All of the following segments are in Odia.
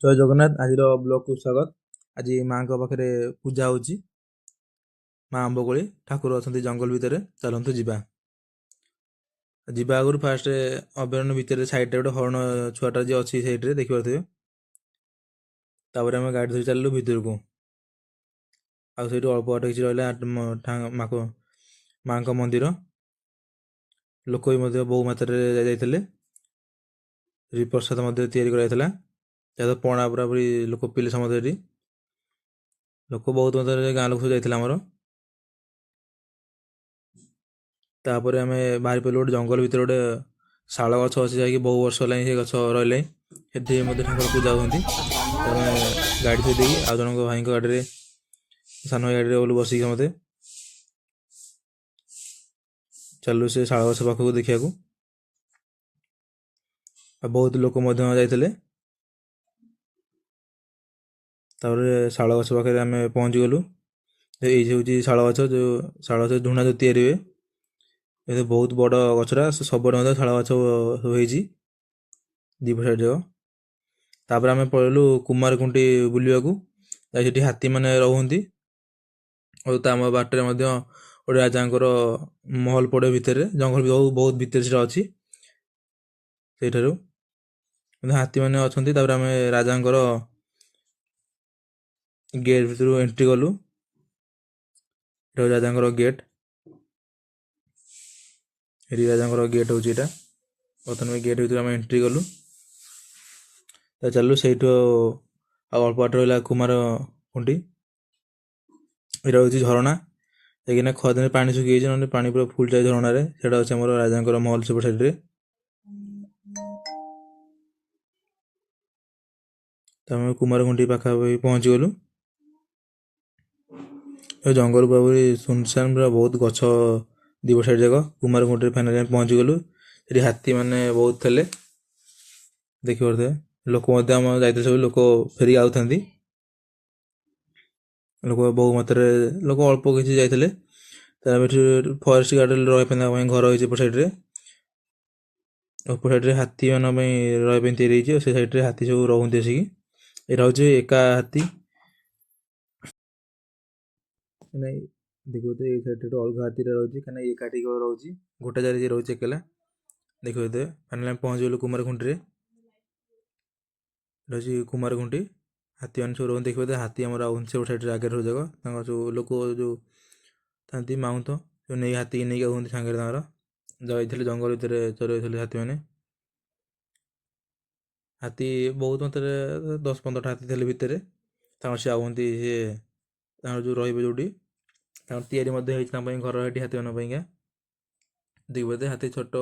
ଜୟ ଜଗନ୍ନାଥ। ଆଜିର ବ୍ଲଗକୁ ସ୍ୱାଗତ। ଆଜି ମାଙ୍କ ପାଖରେ ପୂଜା ହଉଛି। ମା ଆମ୍ବକୋଳି ଠାକୁର ଅଛନ୍ତି ଜଙ୍ଗଲ ଭିତରେ। ଚାଲନ୍ତୁ ଯିବା। ଯିବା ଆଗରୁ ଫାଷ୍ଟ ଅଭୟାରଣ୍ୟ ଭିତରେ ସାଇଡରେ ଗୋଟେ ହରଣ ଛୁଆଟା ଯିଏ ଅଛି ସେଇଠିରେ ଦେଖିପାରୁଥିବେ। ତାପରେ ଆମେ ଗାଡ଼ି ଧରି ଚାଲିଲୁ ଭିତରକୁ। ଆଉ ସେଇଠୁ ଅଳ୍ପ ବାଟ କିଛି ରହିଲା ମାଙ୍କ ମନ୍ଦିର। ଲୋକ ବି ମଧ୍ୟ ବହୁ ମାତ୍ରାରେ ଯାଇଥିଲେ। ପ୍ରସାଦ ମଧ୍ୟ ତିଆରି କରାଯାଇଥିଲା। ଯାହା ପଣା ପୁରାପୁରି ଲୋକ ପିଇଲେ ସମସ୍ତେ ଏଠି। ଲୋକ ବହୁତ ମାତ୍ରାରେ ଗାଁ ଲୋକ ସବୁ ଯାଇଥିଲେ ଆମର। ତାପରେ ଆମେ ବାହାରି ପଡ଼ିଲୁ ଗୋଟେ ଜଙ୍ଗଲ ଭିତରେ ଗୋଟେ ଶାଳ ଗଛ ଅଛି, ଯାଇକି ବହୁ ବର୍ଷ ହେଲାଣି ସେ ଗଛ ରହିଲାଣି। ସେଠି ମଧ୍ୟ ଠାକୁର ପୂଜା ହୁଅନ୍ତି। ତାପରେ ଗାଡ଼ି ଥୋଇ ଦେଇକି ଆଉ ଜଣଙ୍କ ଭାଇଙ୍କ ଗାଡ଼ିରେ, ସାନ ଭାଇ ଗାଡ଼ିରେ ଗଲୁ ବସିକି ସମସ୍ତେ। ଚାଲୁ ସେ ଶାଳ ଗଛ ପାଖକୁ ଦେଖିବାକୁ। ଆଉ ବହୁତ ଲୋକ ମଧ୍ୟ ଯାଇଥିଲେ। ତାପରେ ଶାଳ ଗଛ ପାଖରେ ଆମେ ପହଞ୍ଚିଗଲୁ। ଏଇ ହେଉଛି ଶାଳ ଗଛ, ଯେଉଁ ଶାଳ ଗଛ ଝୁଣା ଯେଉଁ ତିଆରି ହୁଏ। ଏ ବହୁତ ବଡ଼ ଗଛଟା, ସବୁଆଡ଼େ ମଧ୍ୟ ଶାଳ ଗଛ ସବୁ ହେଇଛି ଦି ସାଇଡ୍ ଯାକ। ତାପରେ ଆମେ ପଳେଇଲୁ କୁମାରକୁଣ୍ଟି ବୁଲିବାକୁ। ସେଠି ହାତୀମାନେ ରହୁଛନ୍ତି। ଆଉ ତା ବାଟରେ ମଧ୍ୟ ଗୋଟେ ରାଜାଙ୍କର ମହଲ ପଡ଼େ ଭିତରେ, ଜଙ୍ଗଲ ବହୁତ ଭିତରେ ସେଟା ଅଛି। ସେଇଠାରୁ ହାତୀମାନେ ଅଛନ୍ତି। ତାପରେ ଆମେ ରାଜାଙ୍କର ଗେଟ୍ ଭିତରୁ ଏଣ୍ଟ୍ରି କଲୁ। ଏଇଟା ହେଉଛି ରାଜାଙ୍କର ଗେଟ୍। ଏଠି ରାଜାଙ୍କର ଗେଟ୍ ହେଉଛି ଏଇଟା। ବର୍ତ୍ତମାନ ଗେଟ୍ ଭିତରୁ ଆମେ ଏଣ୍ଟ୍ରି କଲୁ। ତା ଚାଲୁ ସେଇଠୁ ଆଉ ଅଳ୍ପ ବାଟ ରହିଲା କୁମାରକୁଣ୍ଟି। ଏଇଟା ହେଉଛି ଝରଣା। ଏଇକିନା ଖରାଦିନେ ପାଣି ଶୁଖିଯାଇଛି, ନହେଲେ ପାଣି ପୁରା ଫୁଲ୍ ଥାଏ ଝରଣାରେ। ସେଇଟା ଅଛି ଆମର ରାଜାଙ୍କର ମହଲ ସେପଟ ସାଇଡ଼ରେ। ତ ଆମେ କୁମାରକୁଣ୍ଟି ପାଖାପାଖି ପହଞ୍ଚିଗଲୁ। ଏ ଜଙ୍ଗଲ ପୁରାପୁରି ସୁନସାନ୍, ପୁରା ବହୁତ ଗଛ ଦି ପଟ ସାଇଡ୍ ଯାକ। କୁମାରକୁଣ୍ଟିରେ ଫାଇନାଲି ଆମେ ପହଞ୍ଚିଗଲୁ। ସେଠି ହାତୀମାନେ ବହୁତ ଥିଲେ ଦେଖିପାରୁଥିବେ। ଲୋକ ମଧ୍ୟ ଆମ ଯାଇଥିଲେ, ସବୁ ଲୋକ ଫେରିକି ଆଉଥାନ୍ତି। ଲୋକ ବହୁ ମାତ୍ରାରେ, ଲୋକ ଅଳ୍ପ କିଛି ଯାଇଥିଲେ। ତାପରେ ଏଠି ଫରେଷ୍ଟ ଗାର୍ଡ ରହିବା ପାଇଁ ତାଙ୍କ ପାଇଁ ଘର ହେଇଛି ଏପଟ ସାଇଡ଼ରେ। ଅପର ସାଇଡ଼ରେ ହାତୀମାନଙ୍କ ପାଇଁ ରହିବା ପାଇଁ ତିଆରି ହେଇଛି। ଆଉ ସେ ସାଇଡ଼ରେ ହାତୀ ସବୁ ରହୁଛନ୍ତି ଆସିକି। ଏଇଟା ହେଉଛି ଏକା ହାତୀ। ନାଇଁ ଦେଖିପାରୁଥିବେ ଏଇ ସାଇଡ଼ରେ ଗୋଟେ ଅଲଗା ହାତୀଟା ରହୁଛି, କାହିଁକିନା ଏକାଠି କେବଳ ରହୁଛି, ଗୋଟେ ଜାଗାରେ ଯିଏ ରହୁଛି ଏକଲା। ଦେଖିପାରୁଥିବେ ଫାଇନାଲି ଆମେ ପହଞ୍ଚିଗଲୁ କୁମାରକୁଣ୍ଟିରେ। ଏଇଟା ହେଉଛି କୁମାରକୁଣ୍ଟି। ହାତୀମାନେ ସବୁ ରହୁଛନ୍ତି ଦେଖିପାରୁଥିବେ। ହାତୀ ଆମର ଆଉଛନ୍ତି ସେପଟ ସାଇଡ଼ରେ ଆଗରେ ସବୁ ଯାକ। ତାଙ୍କର ସବୁ ଲୋକ ଯେଉଁ ଥାନ୍ତି ମାଉଁତ, ଯେଉଁ ନେଇ ହାତୀକି ନେଇକି ଆଉଛନ୍ତି ସାଙ୍ଗରେ ତାଙ୍କର। ଯାଇଥିଲେ ଜଙ୍ଗଲ ଭିତରେ ଚରାଉଥିଲେ ହାତୀମାନେ। ହାତୀ ବହୁତ ମାତ୍ରାରେ 10-15ଟା ହାତୀ ଥିଲେ ଭିତରେ। ତାଙ୍କର ସେ ଆଉଛନ୍ତି, ସିଏ ତାଙ୍କର ଯେଉଁ ରହିବେ ଯେଉଁଠି, ତାଙ୍କର ତିଆରି ମଧ୍ୟ ହେଇଛି ତାଙ୍କ ପାଇଁ ଘର ଏଠି ହାତୀମାନଙ୍କ ପାଇଁକା। ଦେଖିପାରୁଥିବେ ହାତୀ ଛୋଟ,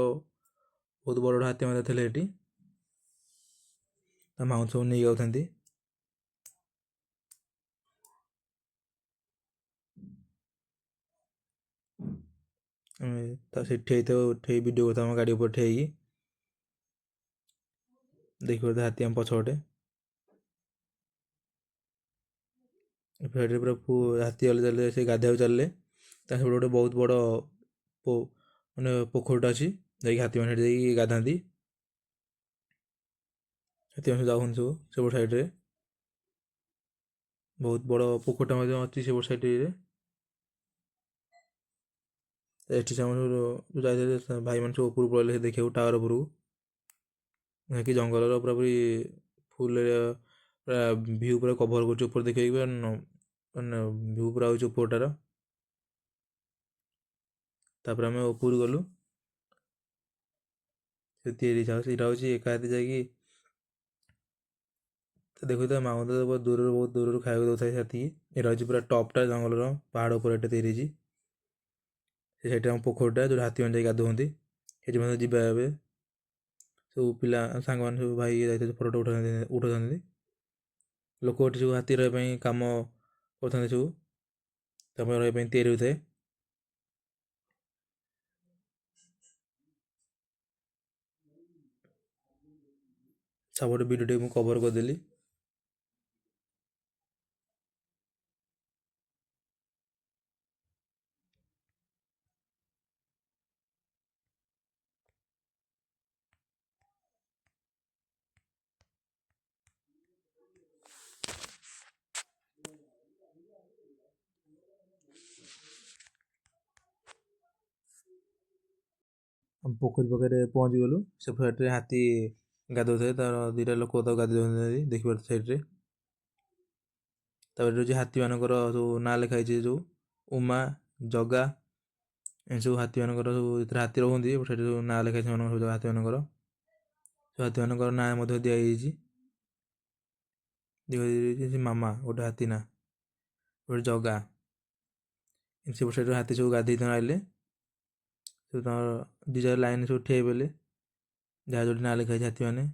ବହୁତ ବଡ଼ ବଡ଼ ହାତୀ ମଧ୍ୟ ଥିଲେ ଏଠି। ତା ମାଉଁସ ସବୁ ନେଇକି ଆଉଥାନ୍ତି। ଆମେ ତା ସେଠି ଠିଆ ହେଇଥାଉ, ଉଠେଇ ଭିଡ଼ିଓ କରିଥାଉ ଆମ ଗାଡ଼ି ଉପରେ ଠିଆ ହେଇକି। ଦେଖିପାରୁଥିବେ ହାତୀ ଆମ ପଛପଟେ। ଏପଟେ ପୁରା ହାତୀ ଗଲେ ଚାଲିଲେ, ସେ ଗାଧୋଇବାକୁ ଚାଲିଲେ। ତା ସେପଟେ ଗୋଟେ ବହୁତ ବଡ଼ ମାନେ ପୋଖରୀଟା ଅଛି, ଯାଇକି ହାତୀମାନେ ସେଠି ଯାଇକି ଗାଧାନ୍ତି। ହାତୀମାନେ ସବୁ ଯାଉଛନ୍ତି ସବୁ ସେପଟ ସାଇଡ଼ରେ। ବହୁତ ବଡ଼ ପୋଖରୀଟା ମଧ୍ୟ ଅଛି ସେପଟ ସାଇଡ଼ରେ। ଏଠି ସେମାନେ ସବୁ ଯାଇଥିଲେ, ଭାଇମାନେ ସବୁ ଉପରକୁ ପଳେଇଲେ ଦେଖିବାକୁ, ଟାୱାର ଉପରକୁ। ଯାହାକି ଜଙ୍ଗଲର ପୁରାପୁରି ଫୁଲ୍ ଏରିଆ, ପୁରା ଭିଉ ପୁରା କଭର କରୁଛି ଉପରେ ଦେଖିବାକୁ। ମାନେ ଭିଉ ପୁରା ହେଉଛି ଉପରଟାର। ତାପରେ ଆମେ ଉପରକୁ ଗଲୁ। ସେ ତିଆରି ସେଇଟା ହେଉଛି ଏକା ହାତୀ ଯାଇକି ଦେଖୁଥିବେ ମାମୁଁ ତ ଦୂରରୁ, ବହୁତ ଦୂରରୁ ଖାଇବାକୁ ଦେଉଥାଏ ହାତୀକି। ଏଇଟା ହେଉଛି ପୁରା ଟପ୍ଟା ଜଙ୍ଗଲର ପାହାଡ଼ ଉପରେ ଏଟା ତିଆରି ହେଇଛି। ସେ ସାଇଡ଼୍ରେ ଆମ ପୋଖରୀଟା, ଯେଉଁଠି ହାତୀମାନେ ଯାଇକି ଗାଧୁଅନ୍ତି। ସେଠି ମଧ୍ୟ ଯିବା ଏବେ ସବୁ ପିଲା ସାଙ୍ଗମାନେ ସବୁ ଭାଇ ଯାଇଥିଲେ, ଫଟୋ ଉଠାଉଥାନ୍ତି। ଲୋକ ଏଠି ସବୁ ହାତୀ ରହିବା ପାଇଁ କାମ କରିଥାନ୍ତି, ସବୁ ତା ପାଇଁ ରହିବା ପାଇଁ ତିଆରି ହୋଇଥାଏ। ସବୁଠୁ ଭିଡ଼ିଓଟି ମୁଁ କଭର୍ କରିଦେଲି। ଆମେ ପୋଖରୀ ପାଖରେ ପହଞ୍ଚିଗଲୁ। ସେପଟ ସାଇଡ଼୍ରେ ହାତୀ ଗାଧୋଉଥାଏ, ତାର ଦୁଇଟା ଲୋକ ତାକୁ ଗାଧୋଇ ଦେଉଛନ୍ତି ଦେଖିପାରୁଥିବେ ସାଇଡ଼୍ରେ। ତାପରେ ହେଉଛି ହାତୀମାନଙ୍କର ସବୁ ନାଁ ଲେଖା ହେଇଛି, ଯେଉଁ ଉମା, ଜଗା, ଏମିତି ସବୁ ହାତୀମାନଙ୍କର ସବୁ ଯେତେବେଳେ ହାତୀ ରହୁଛନ୍ତି ସେଠି ସବୁ ନାଁ ଲେଖା ହେଇଛି ସେମାନଙ୍କ ସବୁ ହାତୀମାନଙ୍କର। ସେ ହାତୀମାନଙ୍କର ନାଁ ମଧ୍ୟ ଦିଆଯାଇଛି। ସେ ମାମା ଗୋଟେ ହାତୀ ନା, ଗୋଟେ ଜଗା। ସେପଟ ସାଇଡ଼୍ରେ ହାତୀ ସବୁ ଗାଧୋଇ ତାଙ୍କ ଆଇଲେ, ସବୁ ତାଙ୍କର ଦୁଇ ଜାଗାରେ ଲାଇନ୍ ସବୁ ଠିଆ ହେଇପଡ଼ିଲେ, ଯାହା ଯେଉଁଠି ନାଁ ଲେଖା ହେଇଛି ହାତୀମାନେ।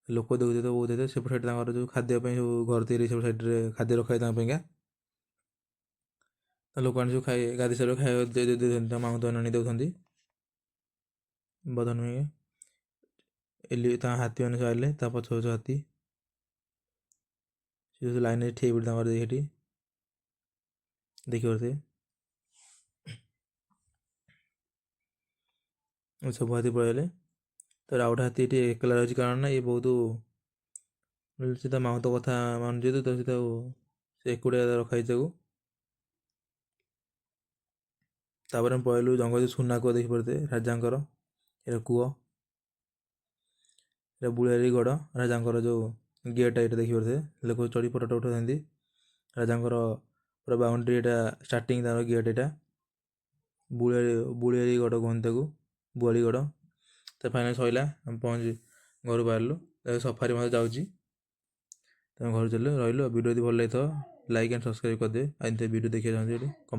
ଲୋକ ଦେଖୁଥିବେ ତ ବହୁତ ହେଇଥାଏ। ସେପଟ ସାଇଡ଼୍ ତାଙ୍କର ଯେଉଁ ଖାଦ୍ୟ ପାଇଁ ସବୁ ଘର ତିଆରି, ସେପଟ ସାଇଡ଼୍ରେ ଖାଦ୍ୟ ରଖା ହେଇଛି ତାଙ୍କ ପାଇଁକା। ଲୋକମାନେ ସବୁ ଗାଧୋଇ ସାରିବା ଖାଇବା ଦେଉଛନ୍ତି, ତାଙ୍କ ମାମୁଁ ତାଙ୍କୁ ଆଣି ଦେଉଛନ୍ତି ବଦନ ପାଇଁ। ତାଙ୍କ ହାତୀମାନେ ସବୁ ଆଇଲେ, ତା ପଛ ପଛ ହାତୀ ସେ ସବୁ ଲାଇନ୍ରେ ଠିଆ ହେଇପଡ଼ି ତାଙ୍କର ସେଠି ଦେଖିପାରୁଥିବେ। ସବୁ ହାତୀ ପଳେଇଲେ। ତାପରେ ଆଉ ଗୋଟେ ହାତୀ ଏଠି ଏକଲା ରହିଛି, କାରଣ ନା ଇଏ ବହୁତ ସେ ତା ମାଉଁ ତ କଥା ମାନୁଛି, ତ ସେ ତାକୁ ସେ ଏକୁଟିଆ ରଖାଯାଇଛି ତାକୁ। ତାପରେ ଆମେ ପଳେଇଲୁ ଜଙ୍ଗଲ ସୁନା କୂଅ ଦେଖିପାରୁଥିବେ, ରାଜାଙ୍କର ଏଇଟା କୂଅ। ଏଇଟା ବୁଳିଆରୀ ଗଡ଼ ରାଜାଙ୍କର ଯେଉଁ ଗେଟ୍, ଏଇଟା ଦେଖିପାରୁଥିବେ। ଲୋକ ଚଢ଼ି ଫଟୋ ଉଠାଉଥାନ୍ତି। ରାଜାଙ୍କର ପୁରା ବାଉଣ୍ଡ୍ରି, ଏଇଟା ଷ୍ଟାର୍ଟିଂ ତାଙ୍କର ଗେଟ୍। ଏଇଟା ବୁଳିଆରୀ ଗଡ଼ କୁହନ୍ତି ତାକୁ, ବୁଆଳି ଗଡ଼। ତ ଫାଇନାଲ୍ ସରିଲା, ଆମେ ଘରୁ ବାହାରିଲୁ। ସଫାରି ମଧ୍ୟ ଯାଉଛି, ତମେ ଘରୁ ଚାଲିଲୁ। ରହିଲୁ। ଭିଡ଼ିଓ ଯଦି ଭଲ ଲାଗିଥିବ ଲାଇକ୍ ଆଣ୍ଡ ସବସ୍କ୍ରାଇବ୍ କରିଦେବେ। ଆଉ ଏମିତି ଭିଡ଼ିଓ ଦେଖିବାକୁ ଚାହୁଁଛନ୍ତି